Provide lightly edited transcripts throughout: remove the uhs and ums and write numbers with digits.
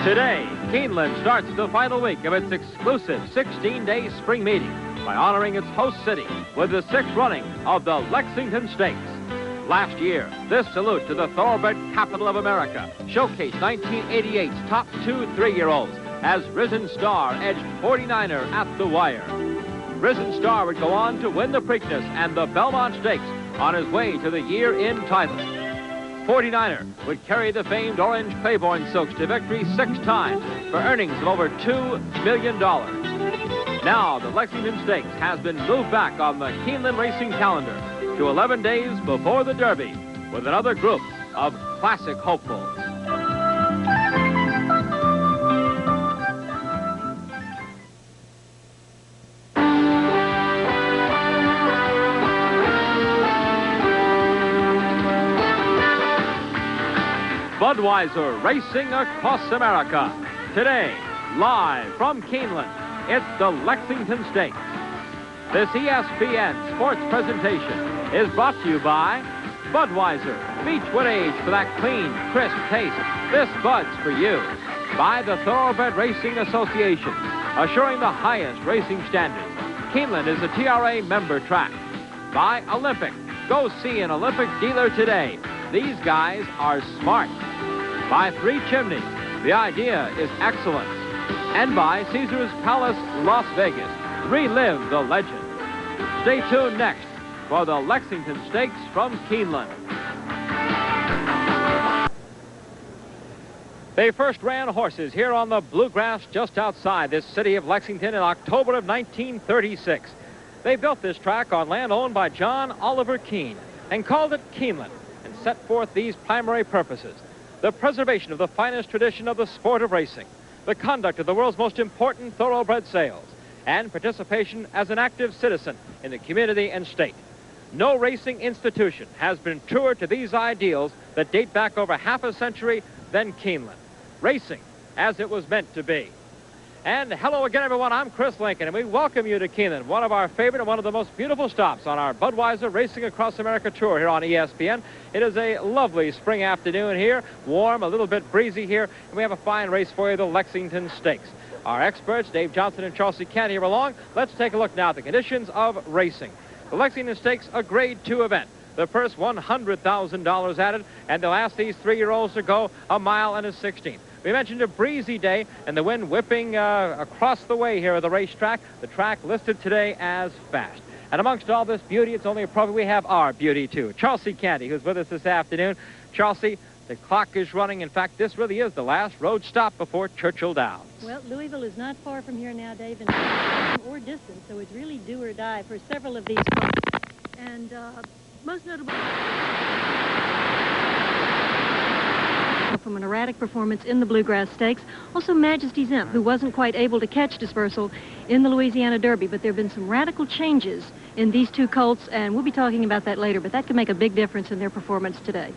Today, Keeneland starts the final week of its exclusive 16-day spring meeting by honoring its host city with the 6th running of the Lexington Stakes. Last year, this salute to the thoroughbred capital of America showcased 1988's top 2 3-year-olds as Risen Star edged 49er at the wire. Risen Star would go on to win the Preakness and the Belmont Stakes on his way to the year-end title. 49er would carry the famed Orange Claiborne Silks to victory 6 times for earnings of over $2 million. Now, the Lexington Stakes has been moved back on the Keeneland racing calendar to 11 days before the Derby with another group of classic hopefuls. Budweiser racing across America. Today, live from Keeneland, it's the Lexington Stakes. This ESPN sports presentation is brought to you by Budweiser, Beechwood Age for that clean, crisp taste. This Bud's for you. By the Thoroughbred Racing Association, assuring the highest racing standards. Keeneland is a TRA member track. By Olympic, go see an Olympic dealer today. These guys are smart. By 3 Chimneys, the idea is excellence. And by Caesar's Palace, Las Vegas, relive the legend. Stay tuned next for the Lexington Stakes from Keeneland. They first ran horses here on the bluegrass just outside this city of Lexington in October of 1936. They built this track on land owned by John Oliver Keene and called it Keeneland and set forth these primary purposes: the preservation of the finest tradition of the sport of racing, the conduct of the world's most important thoroughbred sales, and participation as an active citizen in the community and state. No racing institution has been truer to these ideals that date back over half a century than Keeneland. Racing as it was meant to be. And hello again, everyone. I'm Chris Lincoln, and we welcome you to Keeneland, one of our favorite and one of the most beautiful stops on our Budweiser Racing Across America tour here on ESPN. It is a lovely spring afternoon here, warm, a little bit breezy here, and we have a fine race for you, the Lexington Stakes. Our experts, Dave Johnson and Chelsea Canty, are along. Let's take a look now at the conditions of racing. The Lexington Stakes, a Grade 2 event. The purse, $100,000 added, and they'll ask these 3-year-olds to go a mile and a 16th. We mentioned a breezy day and the wind whipping across the way here at the racetrack. The track listed today as fast. And amongst all this beauty, it's only appropriate we have our beauty, too. Chelsea Canty, who's with us this afternoon. Chelsea, the clock is running. In fact, this really is the last road stop before Churchill Downs. Well, Louisville is not far from here now, Dave, in or distance, so it's really do or die for several of these cars. And most notable from an erratic performance in the Bluegrass Stakes. Also Majesty's Imp, who wasn't quite able to catch Dispersal in the Louisiana Derby, but there have been some radical changes in these 2 colts, and we'll be talking about that later, but that could make a big difference in their performance today.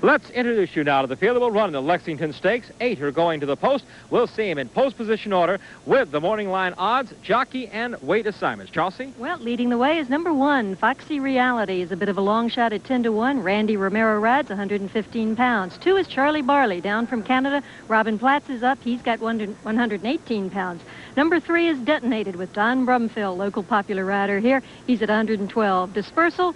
Let's introduce you now to the field that will run in the Lexington Stakes. 8 are going to the post. We'll see him in post position order with the morning line odds, jockey, and weight assignments. Chelsea? Well, leading the way is number 1, Foxy Reality. Is a bit of a long shot at 10-1. Randy Romero rides, 115 pounds. 2 is Charlie Barley, down from Canada. Robin Platts is up. He's got 118 pounds. Number 3 is Detonated with Don Brumfield, local popular rider here. He's at 112. Dispersal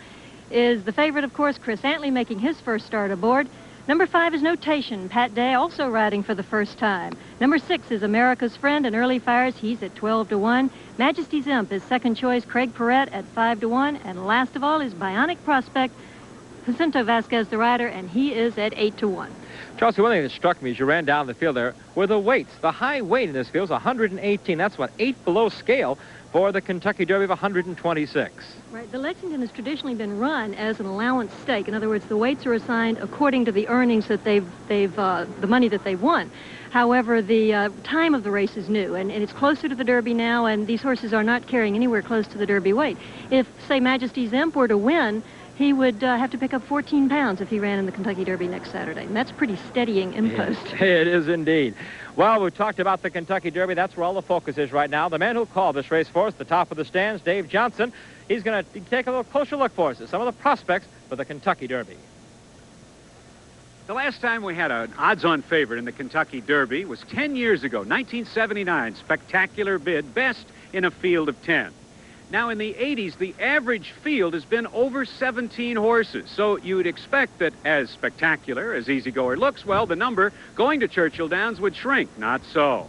is the favorite, of course, Chris Antley, making his first start aboard. Number 5 is Notation. Pat Day also riding for the first time. Number 6 is America's Friend and Early Fires. He's at 12-1. Majesty's Imp is second choice. Craig Perrette at 5-1. And last of all is Bionic Prospect, Jacinto Vasquez, the rider, and he is at 8-1. Chelsea, one thing that struck me as you ran down the field there were the weights. The high weight in this field is 118. That's what, 8 below scale for the Kentucky Derby of 126. Right. The Lexington has traditionally been run as an allowance stake. In other words, the weights are assigned according to the earnings that the money that they've won. However, the time of the race is new, and it's closer to the Derby now, and these horses are not carrying anywhere close to the Derby weight. If, say, Majesty's Imp were to win, he would have to pick up 14 pounds if he ran in the Kentucky Derby next Saturday. And that's pretty steadying impost. It is indeed. Well, we've talked about the Kentucky Derby. That's where all the focus is right now. The man who called this race for us, the top of the stands, Dave Johnson, he's going to take a little closer look for us at some of the prospects for the Kentucky Derby. The last time we had an odds-on favorite in the Kentucky Derby was 10 years ago, 1979. Spectacular Bid, best in a field of 10. Now, in the 80s, the average field has been over 17 horses. So you'd expect that as spectacular as Easy Goer looks, well, the number going to Churchill Downs would shrink. Not so.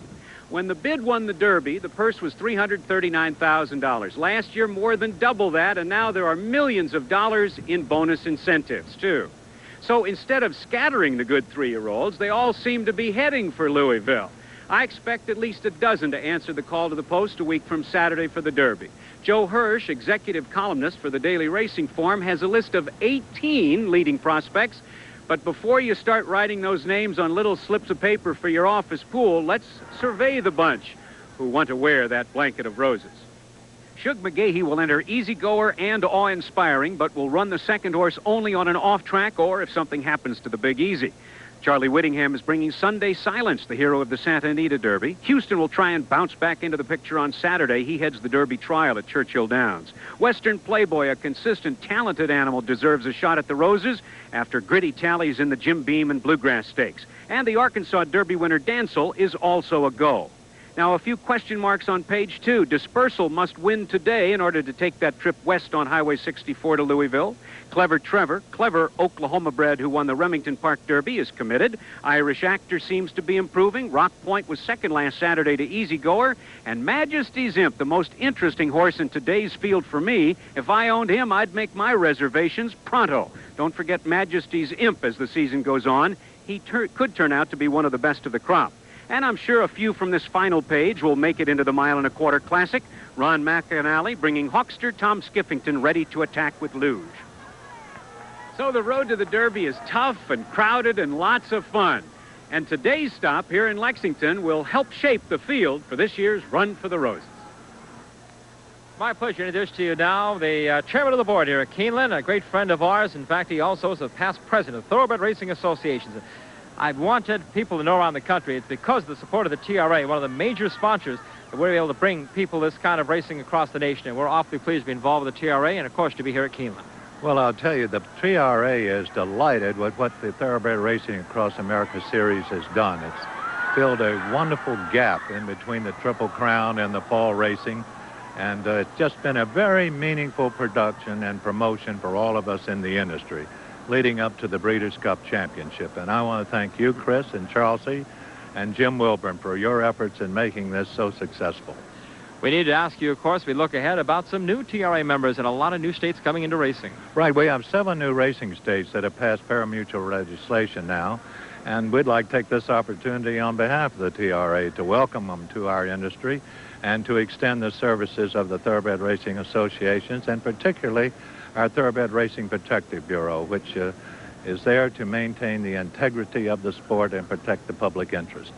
When the Bid won the Derby, the purse was $339,000. Last year, more than double that, and now there are millions of dollars in bonus incentives, too. So instead of scattering the good 3-year-olds, they all seem to be heading for Louisville. I expect at least a dozen to answer the call to the post a week from Saturday for the Derby. Joe Hirsch, executive columnist for the Daily Racing Form, has a list of 18 leading prospects. But before you start writing those names on little slips of paper for your office pool, let's survey the bunch who want to wear that blanket of roses. Shug McGahee will enter Easy Goer and Awe-Inspiring, but will run the second horse only on an off-track or if something happens to the Big Easy. Charlie Whittingham is bringing Sunday Silence, the hero of the Santa Anita Derby. Houston will try and bounce back into the picture on Saturday. He heads the Derby trial at Churchill Downs. Western Playboy, a consistent, talented animal, deserves a shot at the Roses after gritty tallies in the Jim Beam and Bluegrass Stakes. And the Arkansas Derby winner Dancel is also a go. Now, a few question marks on page 2. Dispersal must win today in order to take that trip west on Highway 64 to Louisville. Clever Trevor, clever Oklahoma bred who won the Remington Park Derby, is committed. Irish Actor seems to be improving. Rock Point was second last Saturday to Easy Goer. And Majesty's Imp, the most interesting horse in today's field for me. If I owned him, I'd make my reservations pronto. Don't forget Majesty's Imp as the season goes on. He could turn out to be one of the best of the crop. And I'm sure a few from this final page will make it into the Mile and a Quarter Classic. Ron McAnally bringing Hawkster Tom Skiffington ready to attack with luge. So the road to the Derby is tough and crowded and lots of fun. And today's stop here in Lexington will help shape the field for this year's Run for the Roses. My pleasure to introduce to you now the chairman of the board here at Keeneland, a great friend of ours. In fact, he also is a past president of Thoroughbred Racing Associations. I've wanted people to know around the country, it's because of the support of the TRA, one of the major sponsors, that we're able to bring people this kind of racing across the nation. And we're awfully pleased to be involved with the TRA and, of course, to be here at Keeneland. Well, I'll tell you, the TRA is delighted with what the Thoroughbred Racing Across America series has done. It's filled a wonderful gap in between the Triple Crown and the fall racing. And it's just been a very meaningful production and promotion for all of us in the industry, leading up to the Breeders' Cup Championship. And I want to thank you, Chris, and Chelsea, and Jim Wilburn for your efforts in making this so successful. We need to ask you, of course, we look ahead about some new TRA members and a lot of new states coming into racing. Right, we have 7 new racing states that have passed parimutuel legislation now, and we'd like to take this opportunity on behalf of the TRA to welcome them to our industry and to extend the services of the Thoroughbred Racing Associations, and particularly our Thoroughbred Racing Protective Bureau, which is there to maintain the integrity of the sport and protect the public interest.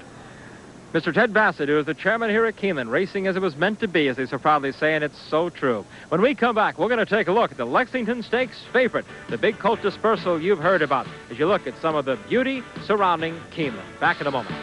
Mr. Ted Bassett, who is the chairman here at Keeneland, racing as it was meant to be, as they so proudly say, and it's so true. When we come back, we're going to take a look at the Lexington Stakes favorite, the big colt Dispersal you've heard about, as you look at some of the beauty surrounding Keeneland. Back in a moment.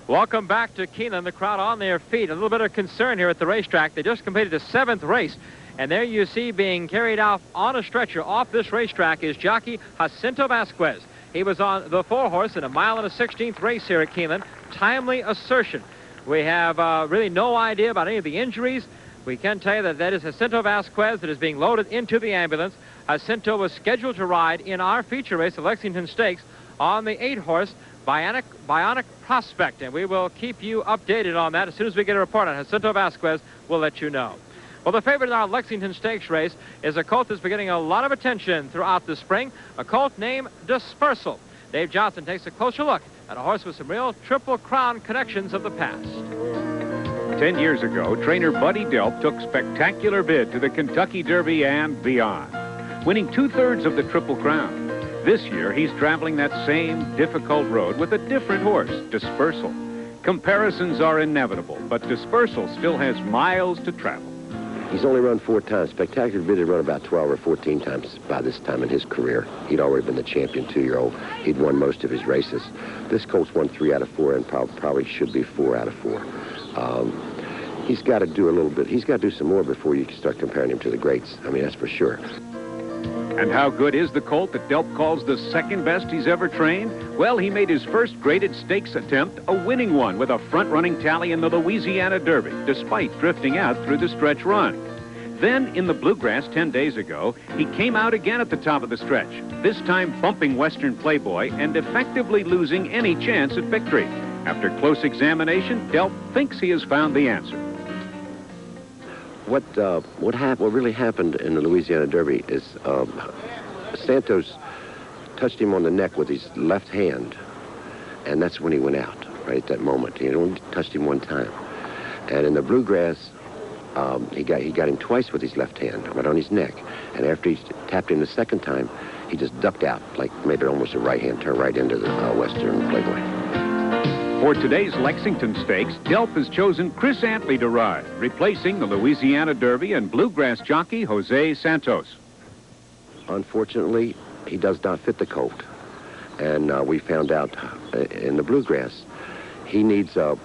Welcome back to Keeneland. The crowd on their feet. A little bit of concern here at the racetrack. They just completed the 7th race. And there you see being carried out on a stretcher off this racetrack is jockey Jacinto Vasquez. He was on the 4-horse in a 1 1/16 race here at Keeneland. Timely assertion. We have really no idea about any of the injuries. We can tell you that that is Jacinto Vasquez that is being loaded into the ambulance. Jacinto was scheduled to ride in our feature race, the Lexington Stakes, on the 8-horse Bionic Prospect. And we will keep you updated on that. As soon as we get a report on Jacinto Vasquez, we'll let you know. Well, the favorite in our Lexington Stakes race is a colt that's been getting a lot of attention throughout the spring, a colt named Dispersal. Dave Johnson takes a closer look at a horse with some real Triple Crown connections of the past. 10 years ago, trainer Buddy Delp took Spectacular Bid to the Kentucky Derby and beyond, winning 2/3 of the Triple Crown. This year, he's traveling that same difficult road with a different horse, Dispersal. Comparisons are inevitable, but Dispersal still has miles to travel. He's only run 4 times. Spectacular Bid had run about 12 or 14 times by this time in his career. He'd already been the champion 2-year-old. He'd won most of his races. This colt's won 3 out of 4 and probably should be 4 out of 4. He's got to do a little bit. He's got to do some more before you can start comparing him to the greats. I mean, that's for sure. And how good is the colt that Delp calls the second best he's ever trained? Well, he made his first graded stakes attempt a winning one with a front-running tally in the Louisiana Derby, despite drifting out through the stretch run. Then, in the Bluegrass 10 days ago, he came out again at the top of the stretch, this time bumping Western Playboy and effectively losing any chance at victory. After close examination, Delp thinks he has found the answer. What really happened in the Louisiana Derby is Santos touched him on the neck with his left hand, and that's when he went out, right at that moment. He only touched him one time. And in the Bluegrass, he got him twice with his left hand, right on his neck. And after he tapped him the second time, he just ducked out, like maybe almost a right hand turn right into the Western Playboy. For today's Lexington Stakes, Delp has chosen Chris Antley to ride, replacing the Louisiana Derby and Bluegrass jockey Jose Santos. Unfortunately, he does not fit the colt. And we found out in the Bluegrass, he needs a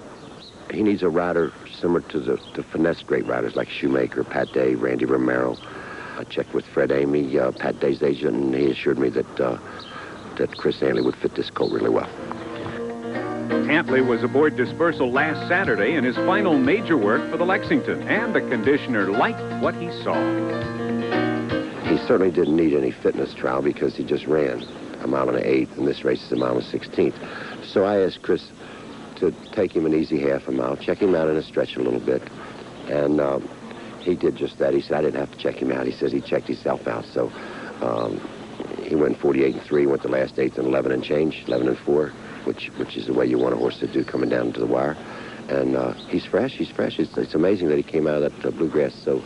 rider similar to the finesse great riders like Shoemaker, Pat Day, Randy Romero. I checked with Fred Amy, Pat Day's agent, and he assured me that Chris Antley would fit this colt really well. Antley was aboard Dispersal last Saturday in his final major work for the Lexington, and the conditioner liked what he saw. He certainly didn't need any fitness trial because he just ran a mile and an eighth, and this race is a mile and 16th. So I asked Chris to take him an easy half a mile, check him out in a stretch a little bit, and he did just that. He said I didn't have to check him out. He says he checked himself out. So he went 48-3, went the last eighth and 11 and change, 11 and 4, which is the way you want a horse to do coming down to the wire. And he's fresh. It's amazing that he came out of that Bluegrass so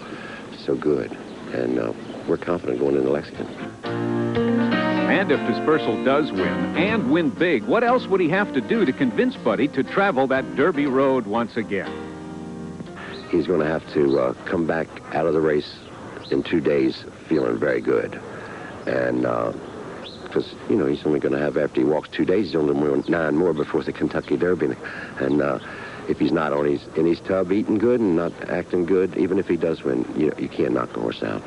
good. And we're confident going into Lexington. And if Dispersal does win, and win big, what else would he have to do to convince Buddy to travel that Derby road once again? He's going to have to come back out of the race in 2 days feeling very good. And because, you know, he's only going to have, after he walks 2 days, he's only 9 more before the Kentucky Derby. And if he's not in his tub eating good and not acting good, even if he does win, you can't knock the horse out.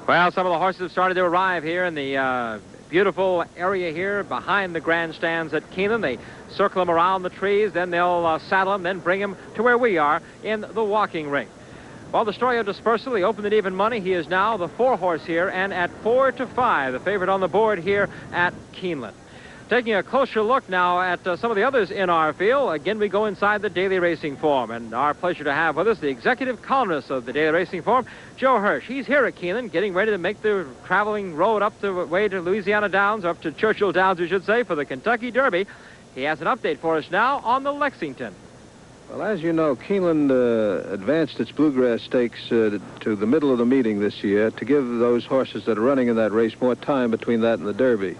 Well, some of the horses have started to arrive here in the beautiful area here behind the grandstands at Keeneland. They circle them around the trees, then they'll saddle them, then bring them to where we are in the walking ring. Well, the story of Dispersal, he opened at even money. He is now the 4-horse here, and at 4-5, the favorite on the board here at Keeneland. Taking a closer look now at some of the others in our field. Again, we go inside the Daily Racing Form, and our pleasure to have with us the executive columnist of the Daily Racing Form, Joe Hirsch. He's here at Keeneland, getting ready to make the traveling road up the way to Louisiana Downs, up to Churchill Downs, we should say, for the Kentucky Derby. He has an update for us now on the Lexington. Well, as you know, Keeneland advanced its Bluegrass Stakes to the middle of the meeting this year to give those horses that are running in that race more time between that and the Derby.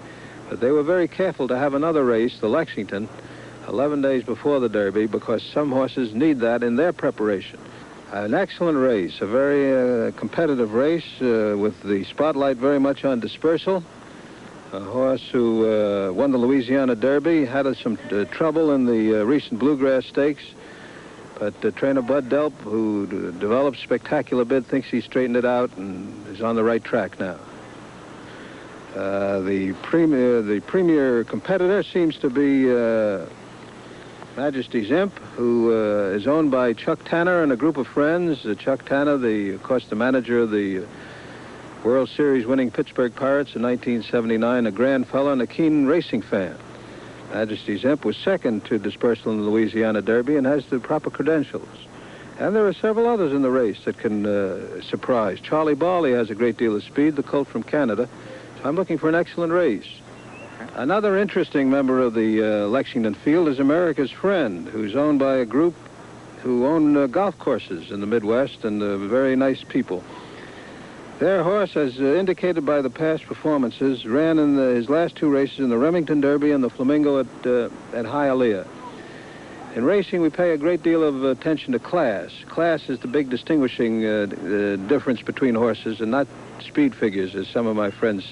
But they were very careful to have another race, the Lexington, 11 days before the Derby, because some horses need that in their preparation. An excellent race, a very competitive race with the spotlight very much on Dispersal. A horse who won the Louisiana Derby, had some trouble in the recent Bluegrass Stakes. But trainer Bud Delp, who developed Spectacular Bid, thinks he's straightened it out and is on the right track now. The premier competitor seems to be Majesty's Imp, who is owned by Chuck Tanner and a group of friends. Chuck Tanner, of course, the manager of the World Series winning Pittsburgh Pirates in 1979, a grand fellow and a keen racing fan. Majesty's Imp was second to Dispersal in the Louisiana Derby and has the proper credentials. And there are several others in the race that can surprise. Charlie Barley has a great deal of speed, the colt from Canada. So I'm looking for an excellent race. Another interesting member of the Lexington field is America's Friend, who's owned by a group who own golf courses in the Midwest, and very nice people. Their horse, as indicated by the past performances, ran in his last 2 races in the Remington Derby and the Flamingo at Hialeah. In racing, we pay a great deal of attention to class. Class is the big distinguishing difference between horses, and not speed figures, as some of my friends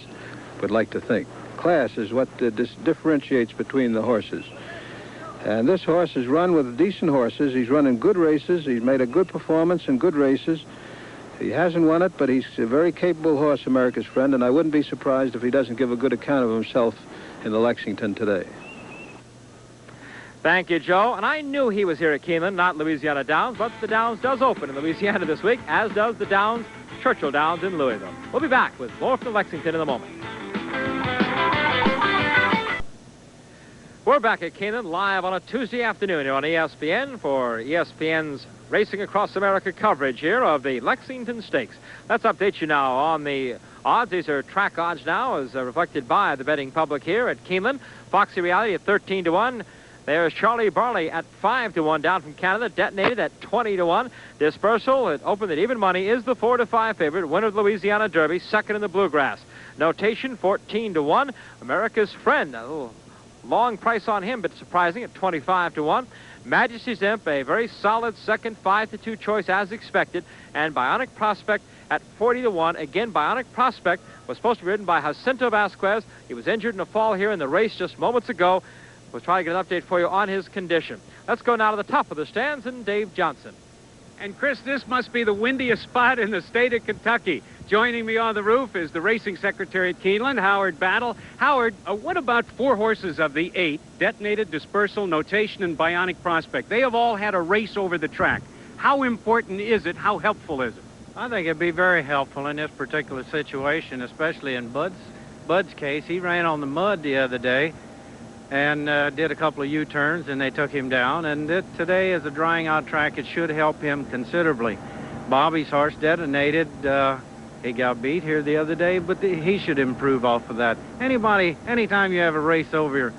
would like to think. Class is what differentiates between the horses. And this horse has run with decent horses. He's run in good races. He's made a good performance in good races. He hasn't won it, but he's a very capable horse, America's Friend, and I wouldn't be surprised if he doesn't give a good account of himself in the Lexington today. Thank you, Joe. And I knew he was here at Keeneland, not Louisiana Downs, but the Downs does open in Louisiana this week, as does the Downs, Churchill Downs in Louisville. We'll be back with more from Lexington in a moment. We're back at Keeneland live on a Tuesday afternoon here on ESPN for ESPN's Racing Across America coverage here of the Lexington Stakes. Let's update you now on the odds. These are track odds now as reflected by the betting public here at Keeneland. Foxy Reality at 13-1. There's Charlie Barley at 5-1 down from Canada, Detonated at 20-1. Dispersal at open at even money is the 4-5 favorite, winner of the Louisiana Derby, second in the Bluegrass. Notation 14-1. America's Friend, a little long price on him, but surprising at 25-1. Majesty's Imp, a very solid second 5-2 choice as expected, and Bionic Prospect at 40-1. Again, Bionic Prospect was supposed to be ridden by Jacinto Vasquez. He was injured in a fall here in the race just moments ago. We'll try to get an update for you on his condition. Let's go now to the top of the stands and Dave Johnson. And Chris, this must be the windiest spot in the state of Kentucky. Joining me on the roof is the racing secretary at Keeneland, Howard Battle. Howard, what about 4 horses of the 8, Detonated, Dispersal, Notation, and Bionic Prospect? They have all had a race over the track. How important is it? How helpful is it? I think it'd be very helpful in this particular situation, especially in Bud's case. He ran on the mud the other day and did a couple of U-turns, and they took him down. And today, as a drying out track, it should help him considerably. Bobby's horse, Detonated, he got beat here the other day, but he should improve off of that. Anytime you have a race over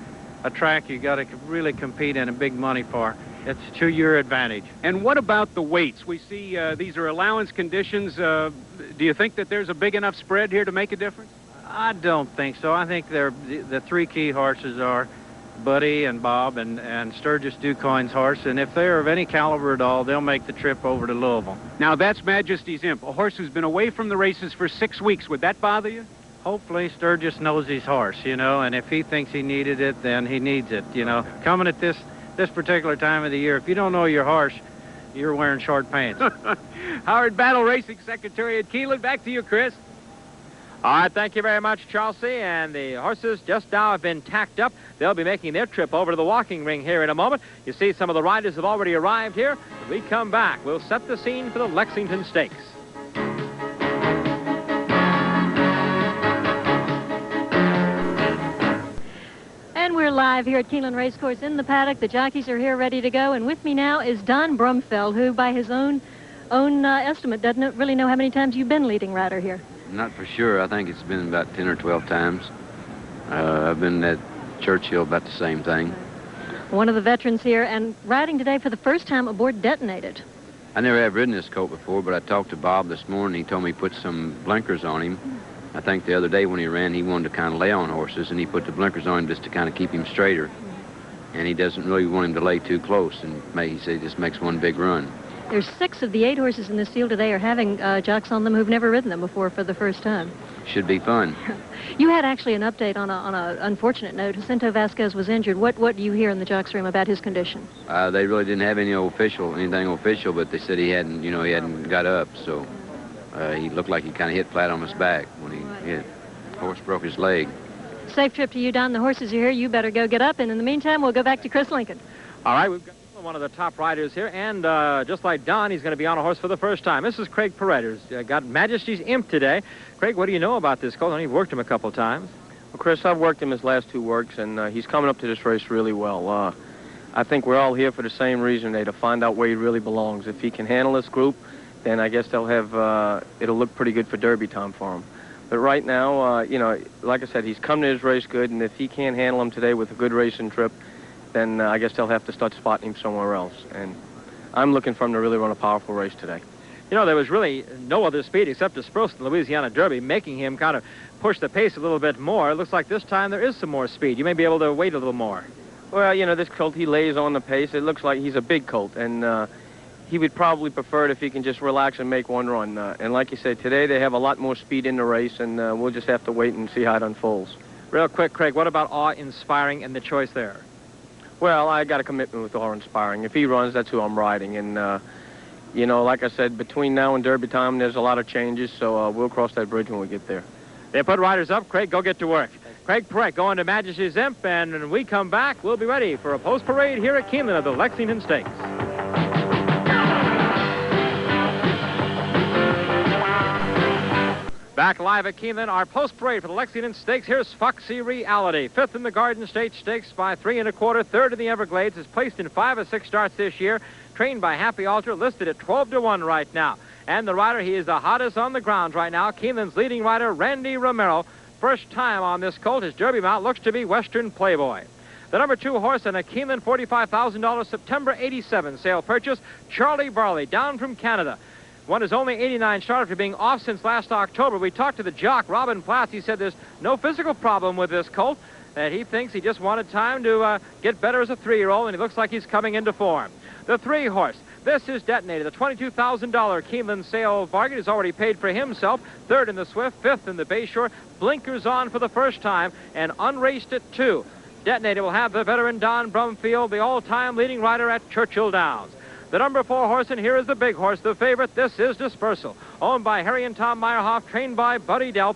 a track you got to really compete in a big money for, it's to your advantage. And what about the weights? We see these are allowance conditions. Do you think that there's a big enough spread here to make a difference? I don't think so. I think the 3 key horses are Buddy and Bob and Sturgis Ducoin's horse, and if they're of any caliber at all, they'll make the trip over to Louisville. Now, that's Majesty's Imp, a horse who's been away from the races for 6 weeks. Would that bother you? Hopefully Sturgis knows his horse, and if he thinks he needed it, then he needs it, Coming at this particular time of the year, if you don't know your horse, you're wearing short pants. Howard Battle, Racing Secretary at Keeneland. Back to you, Chris. All right, thank you very much, Chelsea. And the horses just now have been tacked up. They'll be making their trip over to the walking ring here in a moment. You see some of the riders have already arrived here. When we come back, we'll set the scene for the Lexington Stakes. And we're live here at Keeneland Racecourse in the paddock. The jockeys are here ready to go. And with me now is Don Brumfeld, who by his own estimate doesn't really know how many times you've been leading rider here. Not for sure. I think it's been about 10 or 12 times. I've been at Churchill about the same thing. One of the veterans here and riding today for the first time aboard Detonated. I never have ridden this colt before, but I talked to Bob this morning. He told me he put some blinkers on him. I think the other day when he ran, he wanted to kind of lay on horses, and he put the blinkers on him just to kind of keep him straighter. And he doesn't really want him to lay too close, and he said he just makes one big run. There's 6 of the 8 horses in this field today are having jocks on them who've never ridden them before for the first time. Should be fun. You had actually an update on a unfortunate note. Jacinto Vasquez was injured. What do you hear in the jocks room about his condition? They really didn't have anything official, but they said he hadn't got up, so he looked like he kind of hit flat on his back when he hit. Horse broke his leg. Safe trip to you, Don. The horses are here. You better go get up, and in the meantime, we'll go back to Chris Lincoln. All right, we've got one of the top riders here, and just like Don, he's going to be on a horse for the first time. This is Craig Paredes. Got Majesty's Imp today. Craig, what do you know about this colt? I know you've worked him a couple times. Well, Chris, I've worked him his last 2 works, and he's coming up to this race really well. I think we're all here for the same reason, to find out where he really belongs. If he can handle this group, then I guess they'll have, it'll look pretty good for Derby time for him. But right now, like I said, he's come to his race good, and if he can't handle him today with a good racing trip, then I guess they'll have to start spotting him somewhere else. And I'm looking for him to really run a powerful race today. There was really no other speed except Dispersal in the Louisiana Derby, making him kind of push the pace a little bit more. It looks like this time there is some more speed. You may be able to wait a little more. Well, this colt, he lays on the pace. It looks like he's a big colt, and he would probably prefer it if he can just relax and make one run. And like you said, today they have a lot more speed in the race, and we'll just have to wait and see how it unfolds. Real quick, Craig, what about awe-inspiring and the choice there? Well, I got a commitment with awe-inspiring. If he runs, that's who I'm riding. And, you know, like I said, between now and Derby time, there's a lot of changes, so we'll cross that bridge when we get there. They put riders up. Craig, go get to work. Craig Perret going to Majesty's Imp, and when we come back, we'll be ready for a post parade here at Keeneland of the Lexington Stakes. Back live at Keeneland, our post parade for the Lexington Stakes. Here's Foxy Reality, 5th in the Garden State Stakes by 3 1/4, 3rd in the Everglades. Is placed in 5 of 6 starts this year. Trained by Happy Alter, listed at 12-1 right now. And the rider, he is the hottest on the grounds right now. Keeneland's leading rider, Randy Romero. First time on this colt. His Derby mount looks to be Western Playboy. The number 2 horse and a Keeneland $45,000 September '87 sale purchase, Charlie Barley, down from Canada. Won his only 89 start after being off since last October. We talked to the jock, Robin Platts. He said there's no physical problem with this colt, that he thinks he just wanted time to get better as a 3-year-old, and he looks like he's coming into form. The 3 horse. This is Detonated. The $22,000 Keeneland sale bargain is already paid for himself. 3rd in the Swift, 5th in the Bayshore. Blinkers on for the first time and unraced at 2. Detonated will have the veteran Don Brumfield, the all-time leading rider at Churchill Downs. The number 4 horse, and here is the big horse, the favorite. This is Dispersal, owned by Harry and Tom Meyerhoff, trained by Buddy Delp.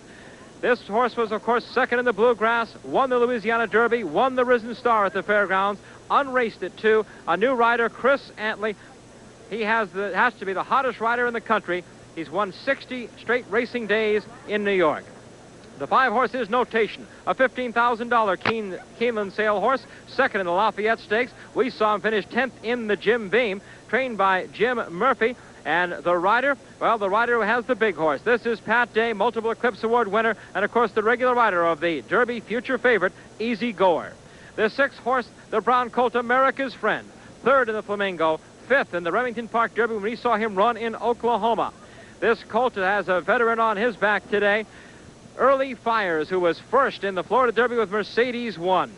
This horse was, of course, 2nd in the Bluegrass, won the Louisiana Derby, won the Risen Star at the fairgrounds, unraced at 2. A new rider, Chris Antley. He has to be the hottest rider in the country. He's won 60 straight racing days in New York. The 5 horse is Notation, a $15,000 Keeneland sale horse, 2nd in the Lafayette Stakes. We saw him finish 10th in the Jim Beam, trained by Jim Murphy. And the rider, well, the rider who has the big horse. This is Pat Day, multiple Eclipse Award winner, and of course the regular rider of the Derby future favorite, Easy Goer. The 6 horse, the brown colt, America's Friend, 3rd in the Flamingo, 5th in the Remington Park Derby when we saw him run in Oklahoma. This colt has a veteran on his back today, Early Fires, who was 1st in the Florida Derby with Mercedes 1.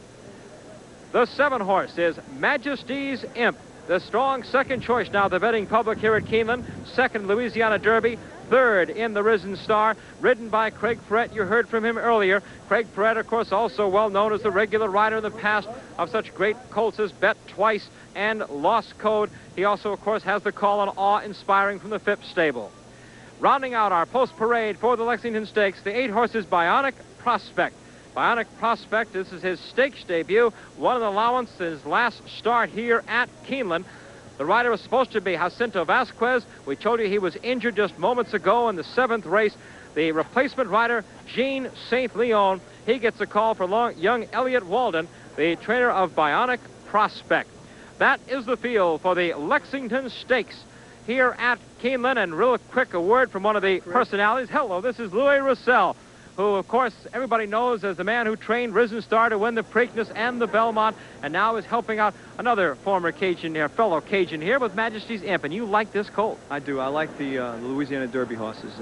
The 7 horse is Majesty's Imp, the strong 2nd choice now, the betting public here at Keeneland. 2nd Louisiana Derby, 3rd in the Risen Star, ridden by Craig Perret. You heard from him earlier. Craig Perret, of course, also well known as the regular rider in the past of such great colts as Bet Twice and Lost Code. He also, of course, has the call on awe-inspiring from the Phipps stable. Rounding out our post parade for the Lexington Stakes, the 8 horses Bionic Prospect. Bionic Prospect, this is his stakes debut, won an allowance his last start here at Keeneland. The rider was supposed to be Jacinto Vasquez. We told you he was injured just moments ago in the 7th race. The replacement rider, Jean St. Leon, he gets a call for young Elliott Walden, the trainer of Bionic Prospect. That is the field for the Lexington Stakes here at Keeneland. And real quick, a word from one of the personalities. Hello, this is Louis Roussel, who, of course, everybody knows as the man who trained Risen Star to win the Preakness and the Belmont, and now is helping out another former Cajun here, fellow Cajun here with Majesty's Imp. And you like this colt? I do. I like the Louisiana Derby horses.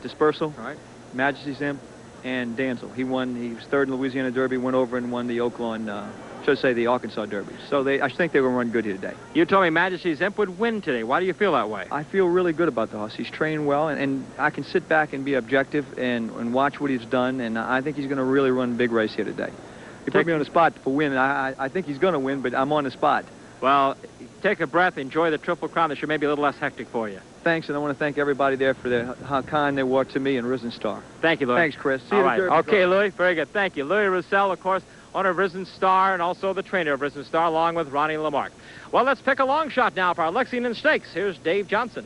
Dispersal, right. Majesty's Imp, and Danzel. He was 3rd in the Louisiana Derby, went over and won the Oaklawn, should I say the Arkansas Derby. So I think they will run good here today. You told me Majesty's Imp would win today. Why do you feel that way? I feel really good about the horse. He's trained well, and I can sit back and be objective and watch what he's done, and I think he's going to really run a big race here today. He put me on the spot for win. I think he's going to win, but I'm on the spot. Well, take a breath, enjoy the Triple Crown. This should maybe a little less hectic for you. Thanks, and I want to thank everybody there for how kind they were to me and Risen Star. Thank you, Louis. Thanks, Chris. See you All at the right. Derby. Okay, Louis, very good. Thank you. Louis Roussel, of course, owner of Risen Star and also the trainer of Risen Star, along with Ronnie Lamarck. Well, let's pick a long shot now for our Lexington Stakes. Here's Dave Johnson.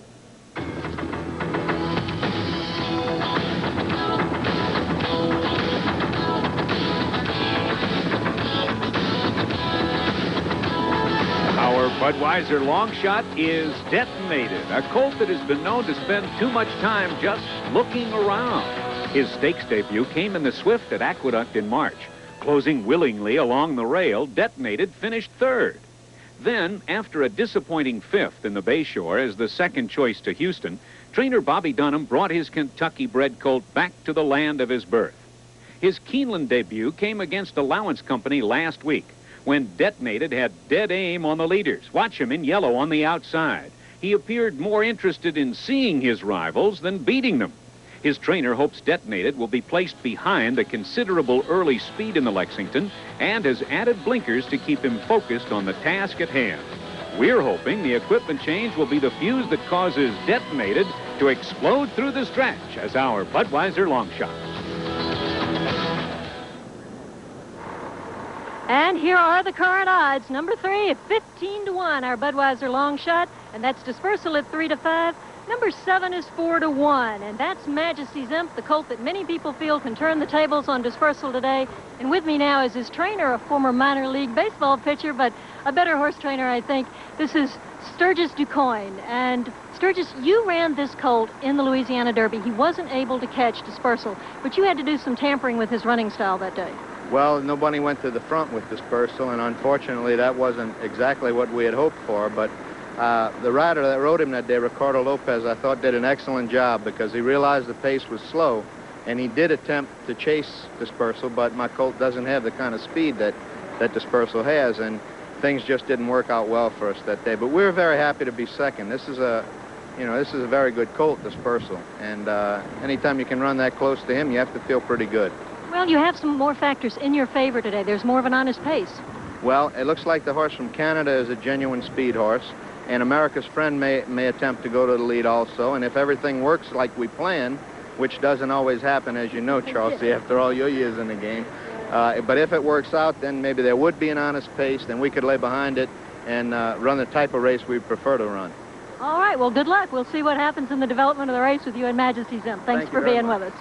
Our Budweiser long shot is Detonated, a colt that has been known to spend too much time just looking around. His stakes debut came in the Swift at Aqueduct in March. Closing willingly along the rail, Detonated finished 3rd. Then, after a disappointing 5th in the Bayshore as the 2nd choice to Houston, trainer Bobby Dunham brought his Kentucky-bred colt back to the land of his birth. His Keeneland debut came against Allowance Company last week, when Detonated had dead aim on the leaders. Watch him in yellow on the outside. He appeared more interested in seeing his rivals than beating them. His trainer hopes Detonated will be placed behind the considerable early speed in the Lexington and has added blinkers to keep him focused on the task at hand. We're hoping the equipment change will be the fuse that causes Detonated to explode through the stretch as our Budweiser long shot. And here are the current odds. Number 3 at 15-1, our Budweiser long shot, and that's Dispersal at 3-5. Number 7 is 4-1, and that's Majesty's Imp, the colt that many people feel can turn the tables on Dispersal today. And with me now is his trainer, a former minor league baseball pitcher, but a better horse trainer, I think. This is Sturgis DuCoin. And Sturgis, you ran this colt in the Louisiana Derby. He wasn't able to catch Dispersal, but you had to do some tampering with his running style that day. Well, nobody went to the front with Dispersal, and unfortunately that wasn't exactly what we had hoped for, but the rider that rode him that day, Ricardo Lopez, I thought did an excellent job because he realized the pace was slow, and he did attempt to chase Dispersal, but my colt doesn't have the kind of speed that Dispersal has, and things just didn't work out well for us that day. But we were very happy to be second. This is a very good colt, Dispersal, and anytime you can run that close to him, you have to feel pretty good. Well, you have some more factors in your favor today. There's more of an honest pace. Well, it looks like the horse from Canada is a genuine speed horse, and America's Friend may attempt to go to the lead also, and if everything works like we plan, which doesn't always happen, as you know, Chelsea, after all your years in the game, but if it works out, then maybe there would be an honest pace, then we could lay behind it and run the type of race we prefer to run. All right, well, good luck. We'll see what happens in the development of the race with you and Majesty's Imp. Thanks for being with us.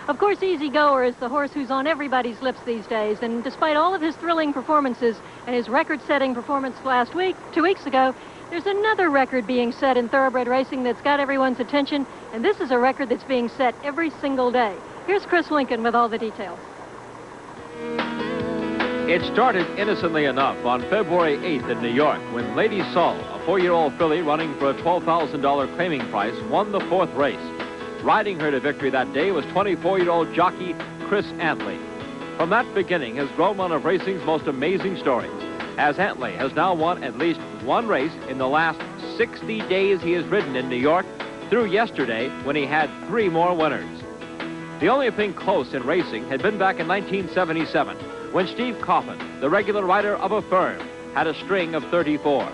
Of course, Easy Goer is the horse who's on everybody's lips these days, and despite all of his thrilling performances and his record-setting performance last week, 2 weeks ago, there's another record being set in thoroughbred racing that's got everyone's attention, and this is a record that's being set every single day. Here's Chris Lincoln with all the details. It started innocently enough on February 8th in New York when Lady Saul, a 4-year-old filly running for a $12,000 claiming price, won the 4th race. Riding her to victory that day was 24-year-old jockey Chris Antley. From that beginning has grown one of racing's most amazing stories, as Antley has now won at least one race in the last 60 days he has ridden in New York, through yesterday when he had 3 more winners. The only thing close in racing had been back in 1977, when Steve Coffin, the regular rider of a firm, had a string of 34.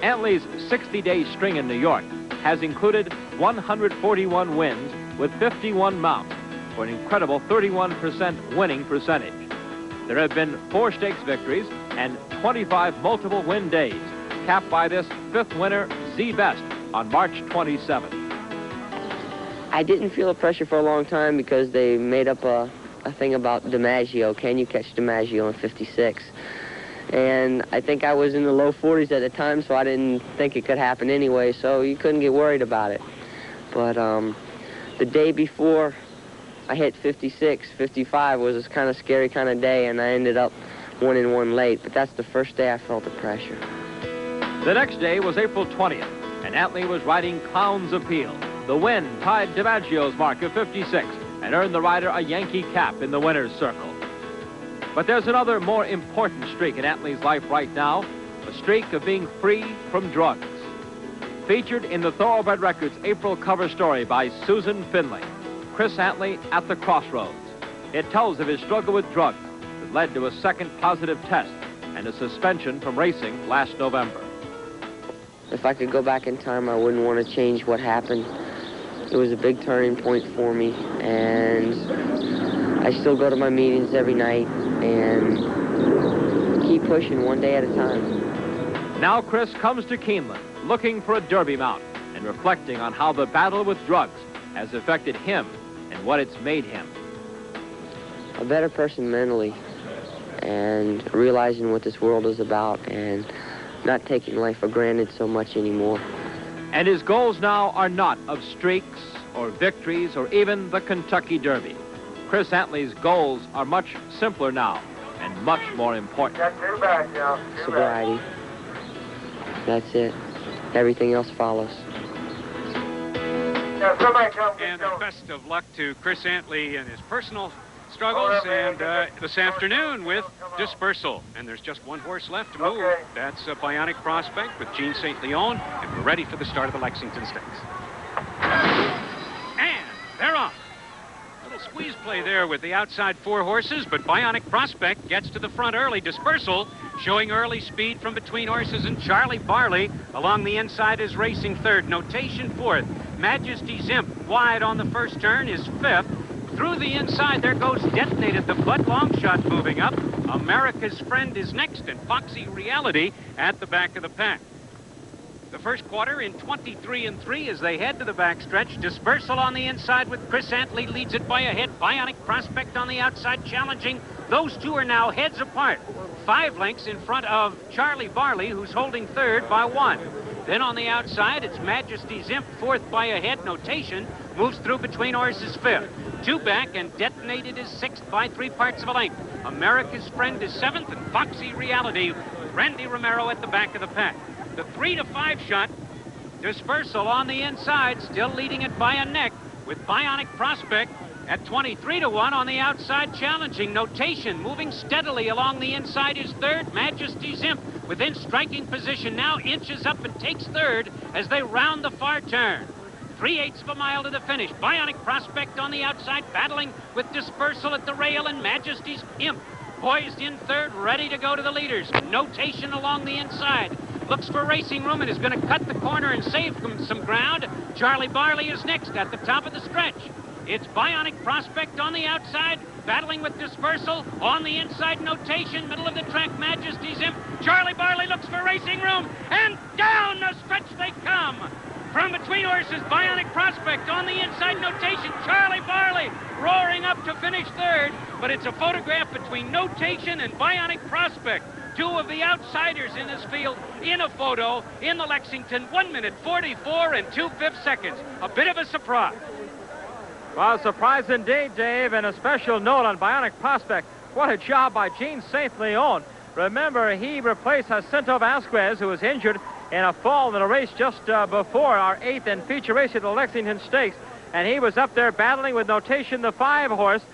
Antley's 60-day string in New York has included 141 wins with 51 mounts for an incredible 31% winning percentage. There have been 4 stakes victories and 25 multiple win days, capped by this 5th winner, Z Best, on March 27th. I didn't feel the pressure for a long time because they made up a thing about DiMaggio. Can you catch DiMaggio in 56? And I think I was in the low 40s at the time, so I didn't think it could happen anyway, so you couldn't get worried about it. But the day before I hit 56, 55 was a kind of scary kind of day, and I ended up 1-1 late, but that's the first day I felt the pressure. The next day was April 20th, and Antley was riding Clown's Appeal. The win tied DiMaggio's mark of 56 and earned the rider a Yankee cap in the winner's circle. But there's another more important streak in Antley's life right now, a streak of being free from drugs. Featured in the Thoroughbred Records April cover story by Susan Finley, Chris Antley at the Crossroads. It tells of his struggle with drugs that led to a second positive test and a suspension from racing last November. If I could go back in time, I wouldn't want to change what happened. It was a big turning point for me, and I still go to my meetings every night and keep pushing one day at a time. Now Chris comes to Keeneland looking for a Derby mount and reflecting on how the battle with drugs has affected him and what it's made him. A better person mentally, and realizing what this world is about and not taking life for granted so much anymore. And his goals now are not of streaks or victories or even the Kentucky Derby. Chris Antley's goals are much simpler now and much more important. Sobriety. That's it. Everything else follows. And the best of luck to Chris Antley in his personal struggles, and this afternoon with Dispersal. And there's just one horse left to move. That's a Bionic Prospect with Jean St. Leon, and we're ready for the start of the Lexington Stakes. And they're on. Little squeeze. squeeze play there with the outside 4 horses, but Bionic Prospect gets to the front early. Dispersal showing early speed from between horses, and Charlie Barley along the inside is racing third. Notation fourth. Majesty's Imp wide on the first turn is fifth. Through the inside, there goes Detonated, the Bud Longshot moving up. America's Friend is next, and Foxy Reality at the back of the pack. The first quarter in 23-3 as they head to the backstretch. Dispersal on the inside with Chris Antley leads it by a head. Bionic Prospect on the outside challenging. Those two are now heads apart. 5 lengths in front of Charlie Barley, who's holding third by 1. Then on the outside, it's Majesty's Imp, fourth by a head. Notation moves through between horses fifth. 2 back, and Detonated is sixth by 3 parts of a length. America's Friend is seventh, and Foxy Reality with Randy Romero at the back of the pack. The 3 to 5 shot, Dispersal on the inside, still leading it by a neck with Bionic Prospect at 23 to 1 on the outside challenging. Notation moving steadily along the inside is third. Majesty's Imp within striking position now, inches up and takes third as they round the far turn. 3/8 of a mile to the finish. Bionic Prospect on the outside battling with Dispersal at the rail, and Majesty's Imp poised in third, ready to go to the leaders. Notation along the inside. Looks for racing room and is going to cut the corner and save some ground. Charlie Barley is next at the top of the stretch. It's Bionic Prospect on the outside, battling with Dispersal. On the inside, Notation, middle of the track, Majesty's Imp. Charlie Barley looks for racing room, and down the stretch they come. From between horses, Bionic Prospect on the inside, Notation. Charlie Barley roaring up to finish third, but it's a photograph between Notation and Bionic Prospect. 2 of the outsiders in this field in a photo in the Lexington, 1 minute 44 and 2/5 seconds. A bit of a surprise. Well, surprise indeed, Dave, and a special note on Bionic Prospect. What a job by Gene St. Leon. Remember, he replaced Jacinto Vasquez, who was injured in a fall in a race just before our 8th and feature race at the Lexington Stakes, and he was up there battling with Notation, the 5 horse.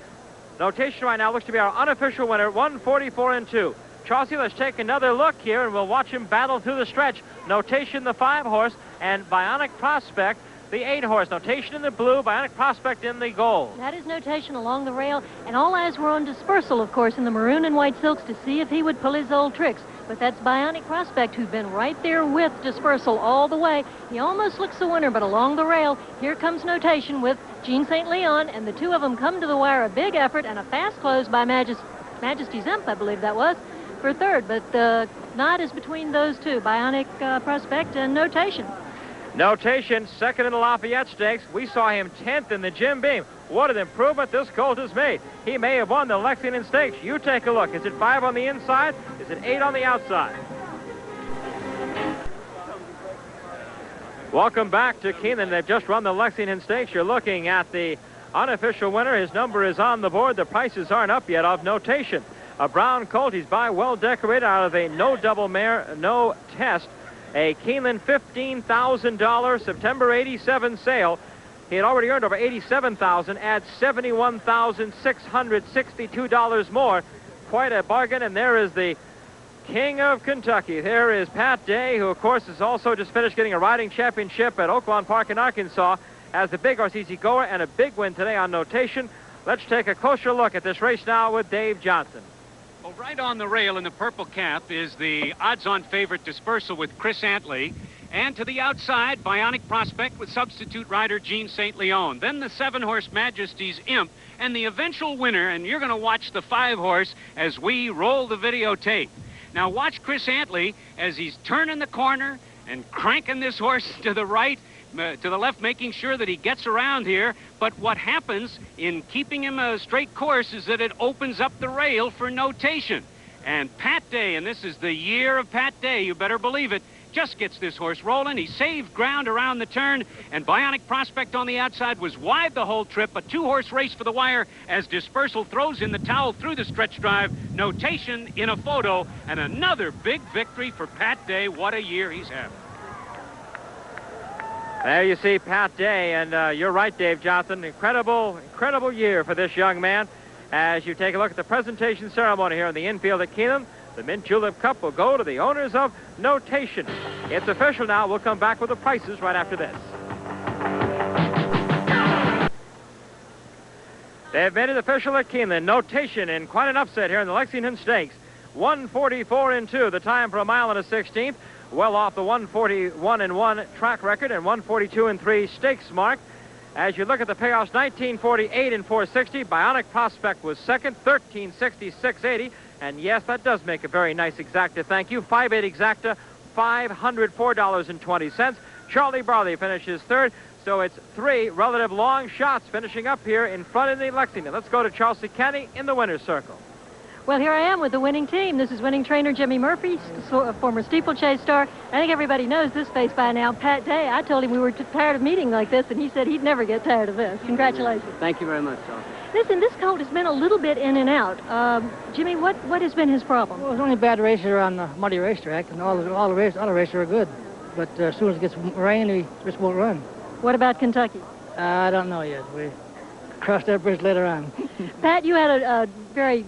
Notation right now looks to be our unofficial winner, 144 and 2. Chauncey, let's take another look here, and we'll watch him battle through the stretch. Notation, the 5 horse, and Bionic Prospect, the 8 horse. Notation in the blue, Bionic Prospect in the gold. That is Notation along the rail, and all eyes were on Dispersal, of course, in the maroon and white silks to see if he would pull his old tricks. But that's Bionic Prospect, who's been right there with Dispersal all the way. He almost looks the winner, but along the rail, here comes Notation with Gene St. Leon, and the 2 of them come to the wire. A big effort and a fast close by Majesty's Imp, I believe that was, for third. But the knot is between those 2, Bionic Prospect and Notation. Notation, second in the Lafayette Stakes. We saw him 10th in the Jim Beam. What an improvement this colt has made. He may have won the Lexington Stakes. You take a look. Is it 5 on the inside? Is it 8 on the outside? Welcome back to Keeneland. They've just run the Lexington Stakes. You're looking at the unofficial winner. His number is on the board. The prices aren't up yet of Notation. A brown colt. He's by well decorated out of a no double mare, no test. A Keeneland $15,000 September 87 sale. He had already earned over $87,000, adds $71,662 more. Quite a bargain, and there is the King of Kentucky. There is Pat Day, who, of course, has also just finished getting a riding championship at Oaklawn Park in Arkansas as the big horse Easy Goer, and a big win today on Notation. Let's take a closer look at this race now with Dave Johnson. Well, right on the rail in the purple cap is the odds-on favorite Dispersal with Chris Antley. And to the outside, Bionic Prospect with substitute rider Gene St. Leon. Then the 7-horse Majesty's Imp and the eventual winner, and you're going to watch the 5-horse as we roll the videotape. Now watch Chris Antley as he's turning the corner and cranking this horse to the right, to the left, making sure that he gets around here. But what happens in keeping him a straight course is that it opens up the rail for Notation. And Pat Day, and this is the year of Pat Day, you better believe it, just gets this horse rolling. He saved ground around the turn, and Bionic Prospect on the outside was wide the whole trip. A 2-horse race for the wire as Dispersal throws in the towel through the stretch drive. Notation in a photo, and another big victory for Pat Day. What a year he's having. There you see Pat Day, and you're right, Dave Johnson. Incredible, incredible year for this young man. As you take a look at the presentation ceremony here in the infield at Keeneland, the Mint Julep Cup will go to the owners of Notation. It's official now. We'll come back with the prices right after this. They've made it official at Keeneland. Notation in quite an upset here in the Lexington Stakes. 1:44.2, the time for a mile and a 16th. Well off the 1:41.1 track record and 1:42.3 stakes mark. As you look at the payoffs, 1948 and 460. Bionic Prospect was second, 1366.80. And yes, that does make a very nice exacta. Thank you. 5/8 exacta, $504.20. Charlie Barley finishes third. So it's three relative long shots finishing up here in front of the Lexington. Let's go to Charles Kenny in the winner's circle. Well, here I am with the winning team. This is winning trainer Jimmy Murphy, former steeplechase star. I think everybody knows this face by now, Pat Day. I told him we were tired of meeting like this, and he said he'd never get tired of this. Congratulations. Thank you very much, Charles. Listen, this colt has been a little bit in and out. Jimmy, what has been his problem? Well, it's only bad races on the muddy racetrack, and all the races are good. But as soon as it gets rain, he just won't run. What about Kentucky? I don't know yet. We cross that bridge later on. Pat, you had a very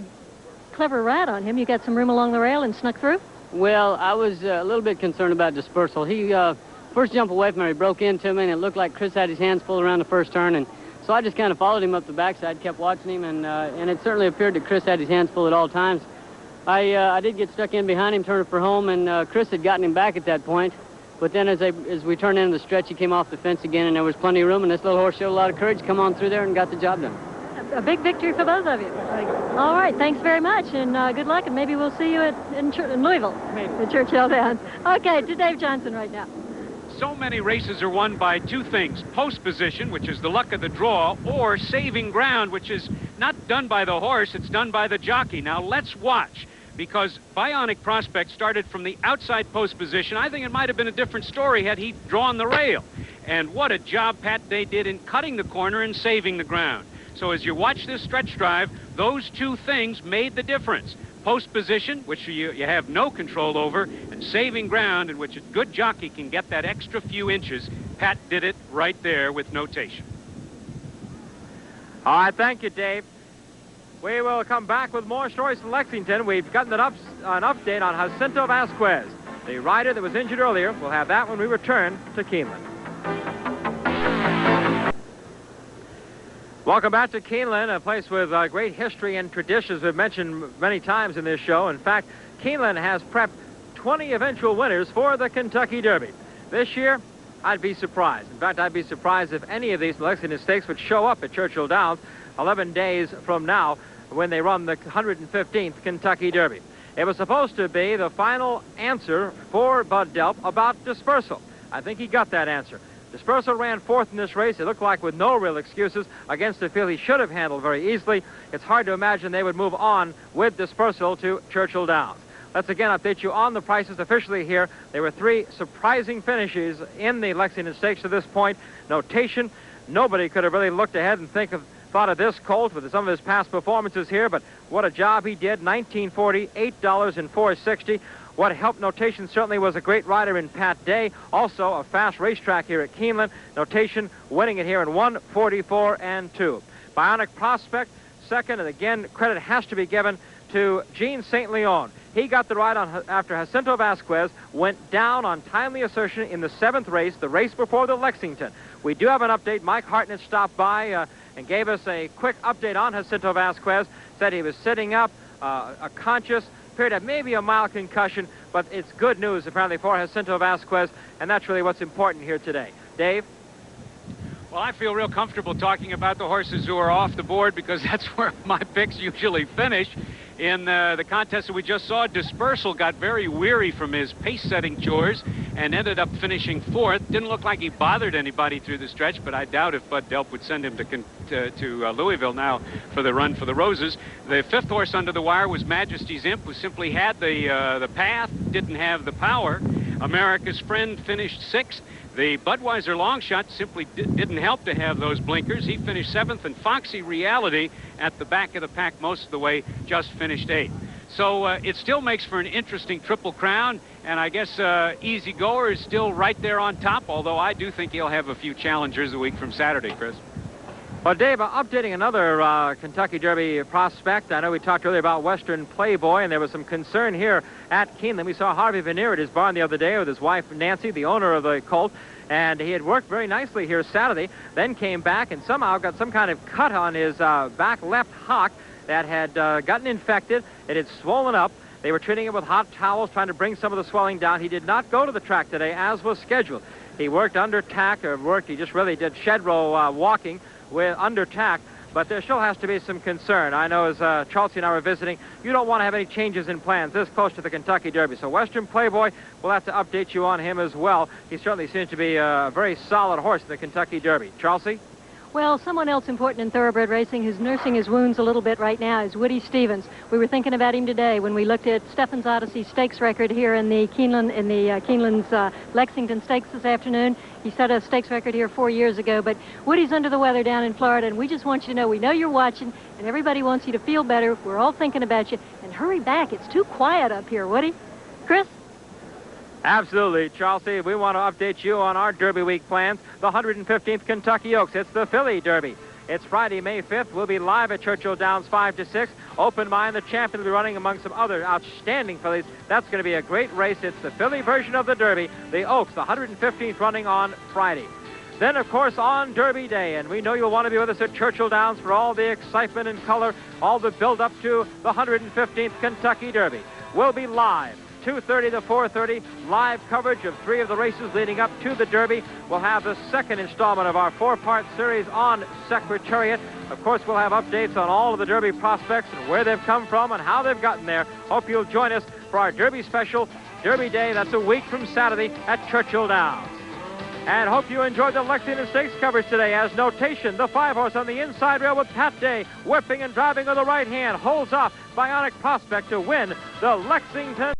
clever ride on him. You got some room along the rail and snuck through? Well, I was a little bit concerned about dispersal. He first jump away from me, he broke into me, and it looked like Chris had his hands full around the first turn, and so I just kind of followed him up the backside, kept watching him, and it certainly appeared that Chris had his hands full at all times. I did get stuck in behind him, turned for home, and Chris had gotten him back at that point. But then as we turned into the stretch, he came off the fence again, and there was plenty of room, and this little horse showed a lot of courage, come on through there and got the job done. A big victory for both of you. All right, thanks very much, and good luck, and maybe we'll see you in Louisville, at Churchill Downs. Okay, to Dave Johnson right now. So many races are won by two things: post position, which is the luck of the draw, or saving ground, which is not done by the horse, it's done by the jockey. Now let's watch, because Bionic Prospect started from the outside post position. I think it might have been a different story had he drawn the rail. And what a job Pat Day did in cutting the corner and saving the ground. So as you watch this stretch drive, those two things made the difference. Post position, which you have no control over, and saving ground, in which a good jockey can get that extra few inches. Pat did it right there with notation. All right, thank you, Dave. We will come back with more stories from Lexington. We've gotten an update on Jacinto Vasquez, the rider that was injured earlier. We'll have that when we return to Keeneland. Welcome back to Keeneland, a place with great history and traditions we've mentioned many times in this show. In fact, Keeneland has prepped 20 eventual winners for the Kentucky Derby. This year, I'd be surprised. In fact, I'd be surprised if any of these Lexington Stakes would show up at Churchill Downs 11 days from now when they run the 115th Kentucky Derby. It was supposed to be the final answer for Bud Delp about dispersal. I think he got that answer. Dispersal ran fourth in this race. It looked like with no real excuses against a field he should have handled very easily. It's hard to imagine they would move on with Dispersal to Churchill Downs. Let's again update you on the prices officially here. There were three surprising finishes in the Lexington Stakes to this point. Notation, nobody could have really looked ahead and thought of this colt with some of his past performances here, but what a job he did. 1940, $8 and $4.60. What helped Notation certainly was a great rider in Pat Day. Also a fast racetrack here at Keeneland. Notation winning it here in 1:44 and 2. Bionic Prospect second, and again credit has to be given to Gene St. Leon. He got the ride on after Jacinto Vasquez went down on timely assertion in the 7th race, the race before the Lexington. We do have an update. Mike Hartnett stopped by and gave us a quick update on Jacinto Vasquez. Said he was sitting up, conscious, appeared to have maybe a mild concussion, but it's good news apparently for Jacinto Vasquez, and that's really what's important here today. Dave? Well, I feel real comfortable talking about the horses who are off the board, because that's where my picks usually finish. In the contest that we just saw, Dispersal got very weary from his pace-setting chores and ended up finishing fourth. Didn't look like he bothered anybody through the stretch, but I doubt if Bud Delp would send him to Louisville now for the run for the Roses. The 5th horse under the wire was Majesty's Imp, who simply had the path, didn't have the power. America's Friend finished 6th. The Budweiser long shot simply didn't help to have those blinkers. He finished 7th, and Foxy Reality at the back of the pack most of the way just finished 8th. So it still makes for an interesting Triple Crown, and I guess Easy Goer is still right there on top, although I do think he'll have a few challengers a week from Saturday, Chris. Well, Dave, updating another Kentucky Derby prospect. I know we talked earlier about Western Playboy, and there was some concern here at Keeneland. We saw Harvey Veneer at his barn the other day with his wife, Nancy, the owner of the colt, and he had worked very nicely here Saturday, then came back and somehow got some kind of cut on his back left hock that had gotten infected. It had swollen up. They were treating it with hot towels, trying to bring some of the swelling down. He did not go to the track today, as was scheduled. He worked under tack, he just really did shed row walking with under tack, but there still has to be some concern. I know as Chelsea and I were visiting, you don't want to have any changes in plans this close to the Kentucky Derby. So Western Playboy, we'll have to update you on him as well. He certainly seems to be a very solid horse in the Kentucky Derby. Chelsea? Well, someone else important in thoroughbred racing who's nursing his wounds a little bit right now is Woody Stevens. We were thinking about him today when we looked at Stefan's Odyssey Stakes record here in the Keeneland's Lexington Stakes this afternoon. He set a stakes record here 4 years ago, but Woody's under the weather down in Florida, and we just want you to know we know you're watching, and everybody wants you to feel better. We're all thinking about you, and hurry back. It's too quiet up here, Woody. Chris? Absolutely, Chelsea. We want to update you on our Derby Week plans. The 115th Kentucky Oaks. It's the Philly Derby. It's Friday, May 5th. We'll be live at Churchill Downs 5 to 6. Open Mind, the champion, will be running among some other outstanding fillies. That's going to be a great race. It's the Philly version of the Derby. The Oaks, the 115th, running on Friday. Then, of course, on Derby Day, and we know you'll want to be with us at Churchill Downs for all the excitement and color, all the build-up to the 115th Kentucky Derby. We'll be live. 2:30 to 4:30, live coverage of 3 of the races leading up to the Derby. We'll have the second installment of our 4-part series on Secretariat. Of course, we'll have updates on all of the Derby prospects and where they've come from and how they've gotten there. Hope you'll join us for our Derby special, Derby Day. That's a week from Saturday at Churchill Downs. And hope you enjoyed the Lexington Stakes coverage today. As notation, the 5-horse on the inside rail with Pat Day whipping and driving with the right hand holds off Bionic Prospect to win the Lexington